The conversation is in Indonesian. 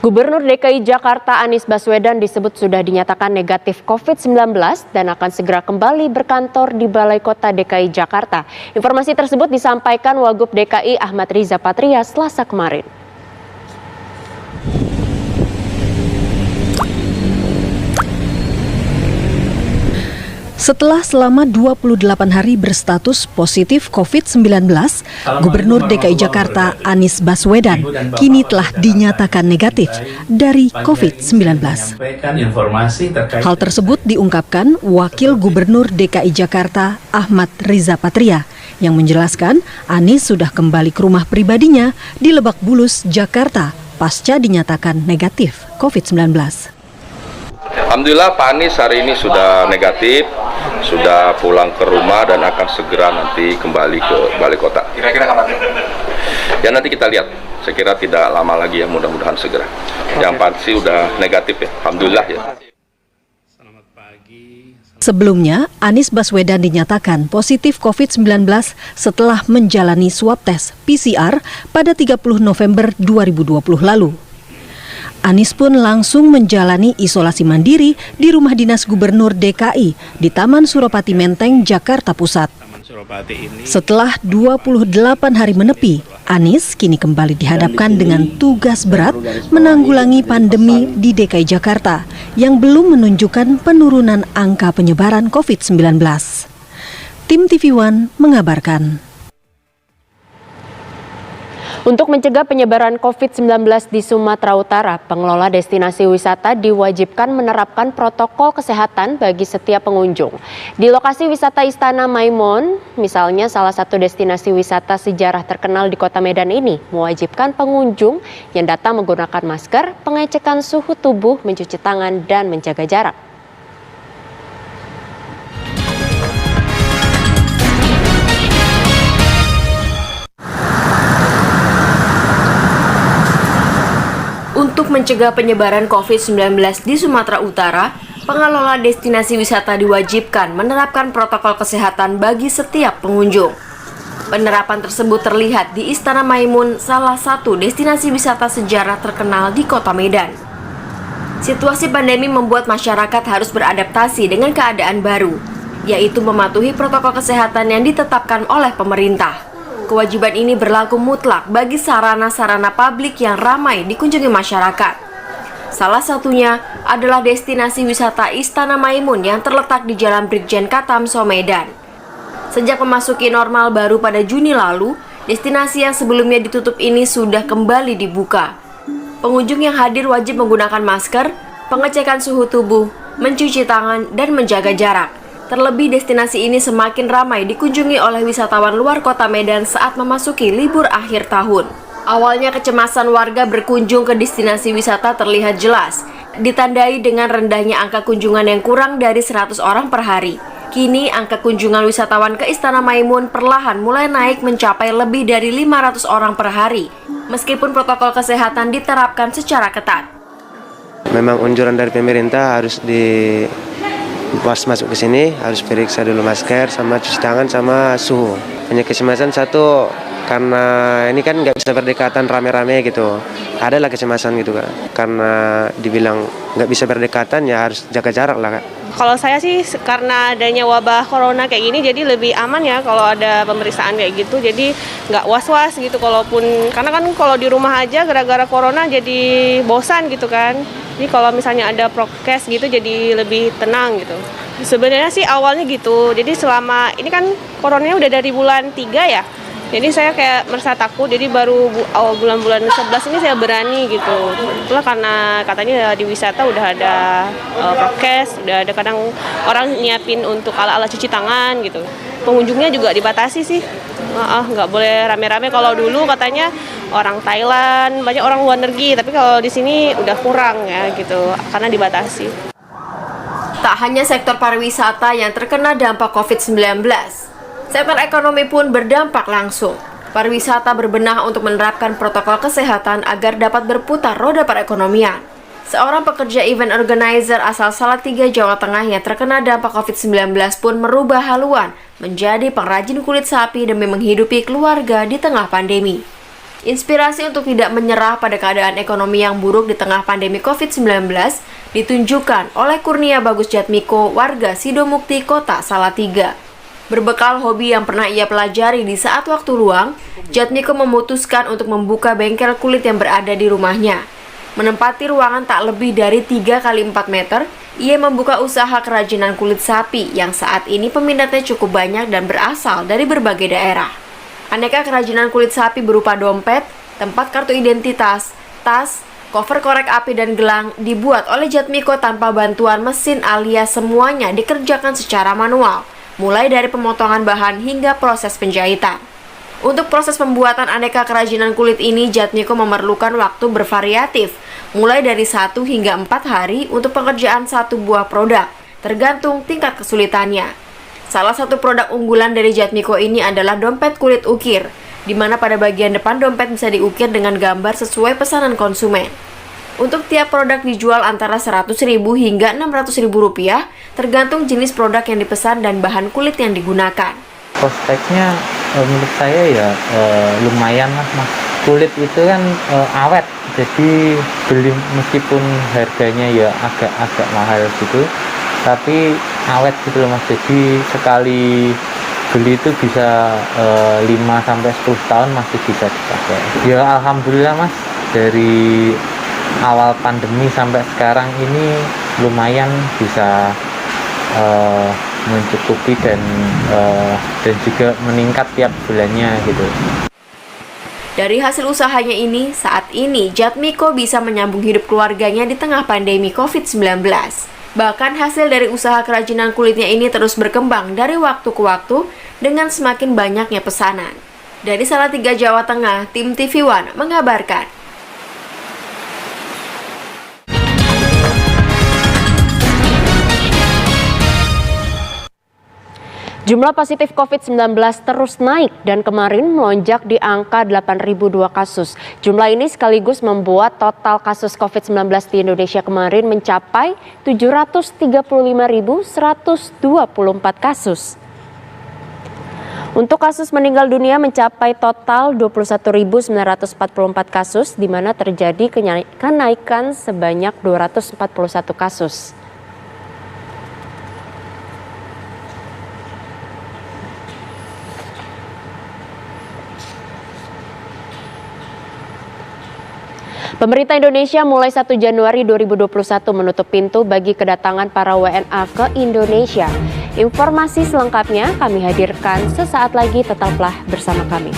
Gubernur DKI Jakarta Anies Baswedan disebut sudah dinyatakan negatif COVID-19 dan akan segera kembali berkantor di Balai Kota DKI Jakarta. Informasi tersebut disampaikan Wagub DKI Ahmad Riza Patria Selasa kemarin. Setelah selama 28 hari berstatus positif COVID-19, Gubernur DKI Jakarta Anies Baswedan kini telah dinyatakan negatif dari COVID-19. Hal tersebut diungkapkan Wakil Gubernur DKI Jakarta Ahmad Riza Patria yang menjelaskan Anies sudah kembali ke rumah pribadinya di Lebak Bulus, Jakarta pasca dinyatakan negatif COVID-19. Alhamdulillah Pak Anies hari ini sudah negatif, sudah pulang ke rumah dan akan segera nanti kembali ke Balai Kota. Kira-kira kapan? Ya nanti kita lihat, saya kira tidak lama lagi ya, mudah-mudahan segera. Yang pasti sudah negatif ya, Alhamdulillah ya. Sebelumnya, Anies Baswedan dinyatakan positif COVID-19 setelah menjalani swab tes PCR pada 30 November 2020 lalu. Anies pun langsung menjalani isolasi mandiri di rumah dinas Gubernur DKI di Taman Suropati Menteng, Jakarta Pusat. Setelah 28 hari menepi, Anies kini kembali dihadapkan dengan tugas berat menanggulangi pandemi di DKI Jakarta yang belum menunjukkan penurunan angka penyebaran COVID-19. Tim TV One mengabarkan. Untuk mencegah penyebaran COVID-19 di Sumatera Utara, pengelola destinasi wisata diwajibkan menerapkan protokol kesehatan bagi setiap pengunjung. Di lokasi wisata Istana Maimun, misalnya salah satu destinasi wisata sejarah terkenal di Kota Medan ini, mewajibkan pengunjung yang datang menggunakan masker, pengecekan suhu tubuh, mencuci tangan, dan menjaga jarak. Untuk mencegah penyebaran COVID-19 di Sumatera Utara, pengelola destinasi wisata diwajibkan menerapkan protokol kesehatan bagi setiap pengunjung. Penerapan tersebut terlihat di Istana Maimun, salah satu destinasi wisata sejarah terkenal di Kota Medan. Situasi pandemi membuat masyarakat harus beradaptasi dengan keadaan baru, yaitu mematuhi protokol kesehatan yang ditetapkan oleh pemerintah. Kewajiban ini berlaku mutlak bagi sarana-sarana publik yang ramai dikunjungi masyarakat. Salah satunya adalah destinasi wisata Istana Maimun yang terletak di Jalan Brigjen Katamso, Medan. Sejak memasuki normal baru pada Juni lalu, destinasi yang sebelumnya ditutup ini sudah kembali dibuka. Pengunjung yang hadir wajib menggunakan masker, pengecekan suhu tubuh, mencuci tangan, dan menjaga jarak. Terlebih destinasi ini semakin ramai dikunjungi oleh wisatawan luar kota Medan saat memasuki libur akhir tahun. Awalnya kecemasan warga berkunjung ke destinasi wisata terlihat jelas, ditandai dengan rendahnya angka kunjungan yang kurang dari 100 orang per hari. Kini angka kunjungan wisatawan ke Istana Maimun perlahan mulai naik mencapai lebih dari 500 orang per hari, meskipun protokol kesehatan diterapkan secara ketat. Memang anjuran dari pemerintah harus pas masuk ke sini harus periksa dulu masker sama cuci tangan sama suhu. Hanya kecemasan satu karena ini kan nggak bisa berdekatan rame-rame gitu. Adalah kecemasan gitu kan. Karena dibilang nggak bisa berdekatan ya harus jaga jarak lah Kak. Kalau saya sih karena adanya wabah corona kayak gini jadi lebih aman ya kalau ada pemeriksaan kayak gitu. Jadi nggak was-was gitu karena kan kalau di rumah aja gara-gara corona jadi bosan gitu kan. Jadi kalau misalnya ada prokes gitu jadi lebih tenang gitu. Sebenarnya sih awalnya gitu. Jadi selama ini kan coronanya udah dari bulan 3 ya. Jadi saya kayak merasa takut. Jadi baru awal bulan-bulan 11 ini saya berani gitu. Itulah karena katanya di wisata udah ada prokes, udah ada kadang orang nyiapin untuk ala-ala cuci tangan gitu. Pengunjungnya juga dibatasi sih. Nggak boleh rame-rame. Kalau dulu katanya orang Thailand, banyak orang luar negeri, tapi kalau di sini udah kurang ya gitu, karena dibatasi. Tak hanya sektor pariwisata yang terkena dampak COVID-19, sektor ekonomi pun berdampak langsung. Pariwisata berbenah untuk menerapkan protokol kesehatan agar dapat berputar roda perekonomian. Seorang pekerja event organizer asal Salatiga, Jawa Tengah yang terkena dampak COVID-19 pun merubah haluan menjadi pengrajin kulit sapi demi menghidupi keluarga di tengah pandemi. Inspirasi untuk tidak menyerah pada keadaan ekonomi yang buruk di tengah pandemi COVID-19 ditunjukkan oleh Kurnia Bagus Jatmiko, warga Sidomukti, Kota Salatiga. Berbekal hobi yang pernah ia pelajari di saat waktu luang, Jatmiko memutuskan untuk membuka bengkel kulit yang berada di rumahnya. Menempati ruangan tak lebih dari 3 x 4 meter, ia membuka usaha kerajinan kulit sapi yang saat ini peminatnya cukup banyak dan berasal dari berbagai daerah. Aneka kerajinan kulit sapi berupa dompet, tempat kartu identitas, tas, cover korek api dan gelang dibuat oleh Jatmiko tanpa bantuan mesin alias semuanya dikerjakan secara manual, mulai dari pemotongan bahan hingga proses penjahitan. Untuk proses pembuatan aneka kerajinan kulit ini, Jatmiko memerlukan waktu bervariatif, mulai dari 1 hingga 4 hari untuk pengerjaan satu buah produk, tergantung tingkat kesulitannya. Salah satu produk unggulan dari Jatmiko ini adalah dompet kulit ukir, di mana pada bagian depan dompet bisa diukir dengan gambar sesuai pesanan konsumen. Untuk tiap produk dijual antara Rp100.000 hingga Rp600.000, tergantung jenis produk yang dipesan dan bahan kulit yang digunakan. Prospeknya menurut saya ya lumayan lah mas. Kulit itu kan awet, jadi beli meskipun harganya ya agak mahal gitu, tapi awet gitu loh mas. Jadi sekali beli itu bisa 5-10 tahun masih bisa dipakai. Ya alhamdulillah mas, dari awal pandemi sampai sekarang ini lumayan bisa mencukupi dan juga meningkat tiap bulannya gitu. Dari hasil usahanya ini, saat ini Jatmiko bisa menyambung hidup keluarganya di tengah pandemi COVID-19. Bahkan hasil dari usaha kerajinan kulitnya ini terus berkembang dari waktu ke waktu dengan semakin banyaknya pesanan. Dari Salatiga, Jawa Tengah, tim TV One mengabarkan. Jumlah positif COVID-19 terus naik dan kemarin melonjak di angka 8.002 kasus. Jumlah ini sekaligus membuat total kasus COVID-19 di Indonesia kemarin mencapai 735.124 kasus. Untuk kasus meninggal dunia mencapai total 21.944 kasus, di mana terjadi kenaikan sebanyak 241 kasus. Pemerintah Indonesia mulai 1 Januari 2021 menutup pintu bagi kedatangan para WNA ke Indonesia. Informasi selengkapnya kami hadirkan sesaat lagi, tetaplah bersama kami.